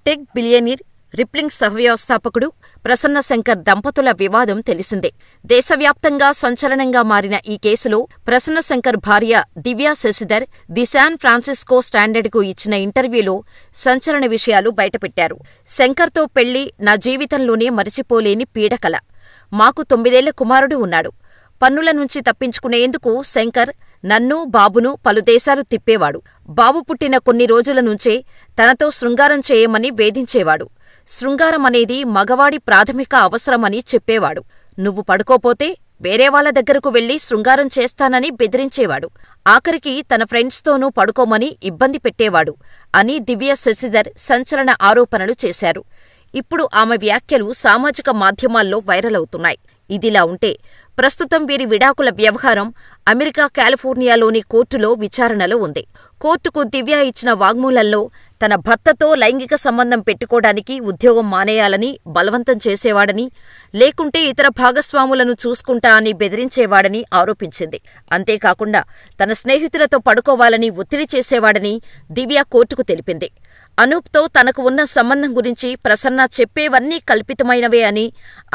Tech billionaire, రిప్లింగ్ సహవ్యవస్థాపకుడు Prasanna Shankar దంపతుల వివాదం తెలిసిందే. దేశవ్యాప్తంగా సంచలనంగా మారిన ఈ కేసులో ప్రసన్న శంకర్ భార్య Divya Shashidhar the San Francisco స్టాండర్డ్కు ఇచ్చిన ఇంటర్వ్యూలో సంచలన విషయాలు బయటపెట్టారు. శంకర్తో పెళ్లి నా జీవితంలోనే మరిచిపోలేని పీడకల. మాకు 9 ఏళ్ల కుమారుడు ఉన్నాడు. పన్నుల నుంచి తప్పించుకునేందుకు శంకర్ నన్ను, బాబును పలు దేశాలు తిప్పేవాడు. బాబు పుట్టిన కొన్ని రోజుల నుంచే తనతో శృంగారం చేయమని వేధించేవాడు. శృంగారం అనేది మగవాడి ప్రాథమిక అవసరమని చెప్పేవాడు. నువ్వు పడుకోపోతే వేరేవాళ్ల దగ్గరకు వెళ్లి శృంగారం చేస్తానని బెదిరించేవాడు. ఆఖరికి తన ఫ్రెండ్స్తోనూ పడుకోమని ఇబ్బంది పెట్టేవాడు అని దివ్యా శశిధర్ సంచలన ఆరోపణలు చేశారు. ఇప్పుడు ఆమె వ్యాఖ్యలు సామాజిక మాధ్యమాల్లో వైరల్ అవుతున్నాయి. ఇదిలా ఉంటే ప్రస్తుతం వీరి విడాకుల వ్యవహారం అమెరికా కాలిఫోర్నియాలోని కోర్టులో విచారణలో ఉంది. కోర్టుకు దివ్య ఇచ్చిన వాగ్మూలంలో తన భర్తతో లైంగిక సంబంధం పెట్టుకోవడానికి ఉద్యోగం మానేయాలని బలవంతం చేసేవాడని, లేకుంటే ఇతర భాగస్వాములను చూసుకుంటా అని బెదిరించేవాడని ఆరోపించింది. అంతేకాకుండా తన స్నేహితులతో పడుకోవాలని ఒత్తిడి చేసేవాడని దివ్య కోర్టుకు తెలిపింది. అనూప్తో తనకు ఉన్న సంబంధం గురించి ప్రసన్న చెప్పేవన్నీ కల్పితమైనవే అని,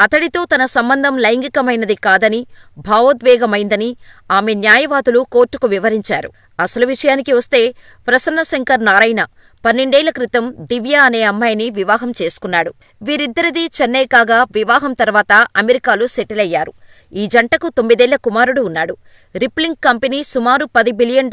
అతడితో తన సంబంధం లైంగికమైనది కాదని, భావోద్వేగమైందని ఆమె న్యాయవాదులు కోర్టుకు వివరించారు. అసలు విషయానికి వస్తే ప్రసన్న శంకర్ నారాయణ 12 ఏళ్ల క్రితం దివ్య అనే అమ్మాయిని వివాహం చేసుకున్నాడు. వీరిద్దరిదీ చెన్నై కాగా వివాహం తర్వాత అమెరికాలో సెటిల్ అయ్యారు. ఈ జంటకు 9 ఏళ్ల కుమారుడు ఉన్నాడు. రిప్లింగ్ కంపెనీ సుమారు $10 బిలియన్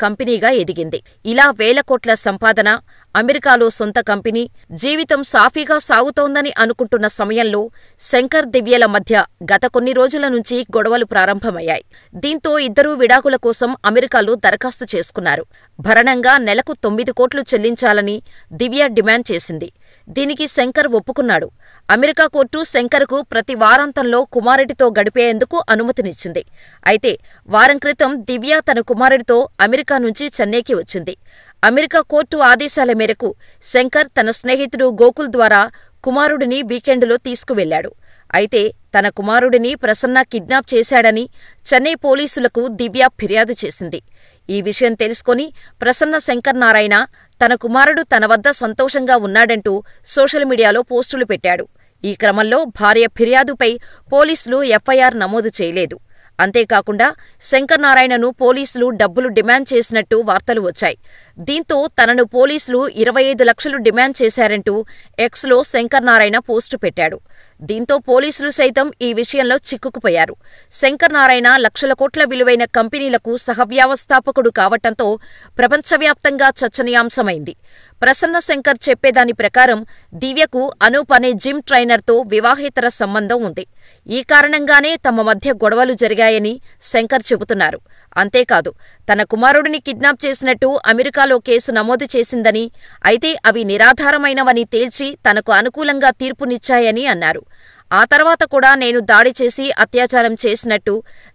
కంపెనీగా ఎదిగింది. ఇలా వేల కోట్ల సంపాదన, అమెరికాలో సొంత కంపెనీ, జీవితం సాఫీగా సాగుతోందని అనుకుంటున్న సమయంలో శంకర్ దివ్యల మధ్య గత కొన్ని రోజుల నుంచి గొడవలు ప్రారంభమయ్యాయి. దీంతో ఇద్దరూ విడాకుల కోసం అమెరికాలో దరఖాస్తు చేసుకున్నారు. భరణంగా నెలకు 9 కోట్లు చెల్లించాలని దివ్య డిమాండ్ చేసింది. దీనికి శంకర్ ఒప్పుకున్నాడు. అమెరికా కోర్టు శంకర్కు ప్రతి వారాంతంలో కుమారుడితో గడిపేందుకు అనుమతినిచ్చింది. అయితే వారం క్రితం దివ్య తన కుమారుడితో అమెరికా నుంచి చెన్నైకి వచ్చింది. అమెరికా కోర్టు ఆదేశాల మేరకు శంకర్ తన స్నేహితుడు గోకుల్ ద్వారా కుమారుడిని వీకెండులో తీసుకువెళ్లాడు. అయితే తన కుమారుడిని ప్రసన్న కిడ్నాప్ చేశాడని చెన్నై పోలీసులకు దివ్య ఫిర్యాదు చేసింది. ఈ విషయం తెలుసుకుని ప్రసన్న శంకర్ నారాయణ తన కుమారుడు తన వద్ద సంతోషంగా ఉన్నాడంటూ సోషల్ మీడియాలో పోస్టులు పెట్టాడు. ఈ క్రమంలో భార్య ఫిర్యాదుపై పోలీసులు ఎఫ్ఐఆర్ నమోదు చేయలేదు. అంతేకాకుండా శంకర్ నారాయణను పోలీసులు డబ్బులు డిమాండ్ చేసినట్టు వార్తలు వచ్చాయి. దీంతో తనను పోలీసులు 25 లక్షలు డిమాండ్ చేశారంటూ ఎక్స్లో శంకర్ నారాయణ పోస్టు పెట్టాడు. దీంతో పోలీసులు సైతం ఈ విషయంలో చిక్కుకుపోయారు. శంకర్ నారాయణ లక్షల కోట్ల విలువైన కంపెనీలకు సహవ్యవస్థాపకుడు కావటంతో ప్రపంచవ్యాప్తంగా చర్చనీయాంశమైంది. ప్రసన్న శంకర్ చెప్పేదాని ప్రకారం దివ్యకు అనూప్ అనే జిమ్ ట్రైనర్తో వివాహేతర సంబంధం ఉంది. ఈ కారణంగానే తమ మధ్య గొడవలు జరిగాయని శంకర్ చెబుతున్నారు. అంతేకాదు తన కుమారుడిని కిడ్నాప్ చేసినట్టు అమెరికాలో కేసు నమోదు చేసిందని, అయితే అవి నిరాధారమైనవని తేల్చి తనకు అనుకూలంగా తీర్పునిచ్చాయని అన్నారు. ఆ తర్వాత కూడా నేను దాడి చేసి అత్యాచారం చేసినట్టు,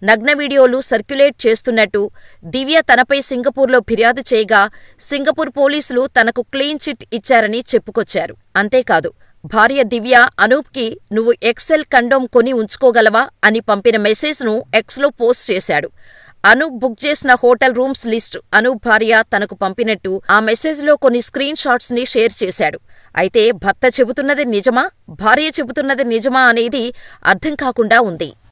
నగ్న వీడియోలు సర్క్యులేట్ చేస్తున్నట్టు దివ్య తనపై సింగపూర్లో ఫిర్యాదు చేయగా సింగపూర్ పోలీసులు తనకు క్లీన్ చిట్ ఇచ్చారని చెప్పుకొచ్చారు. అంతేకాదు భార్య దివ్య అనూప్కి నువ్వు ఎక్సెల్ కండోమ్ కొని ఉంచుకోగలవా అని పంపిన మెసేజ్ను ఎక్స్లో పోస్ట్ చేశాడు. అనూప్ బుక్ చేసిన హోటల్ రూమ్స్ లిస్ట్ అనూప్ భార్య తనకు పంపినట్టు ఆ మెసేజ్లో కొన్ని స్క్రీన్ షాట్స్ ని షేర్ చేశాడు. అయితే భర్త చెబుతున్నది నిజమా, భార్య చెబుతున్నది నిజమా అనేది అర్థం కాకుండా ఉంది.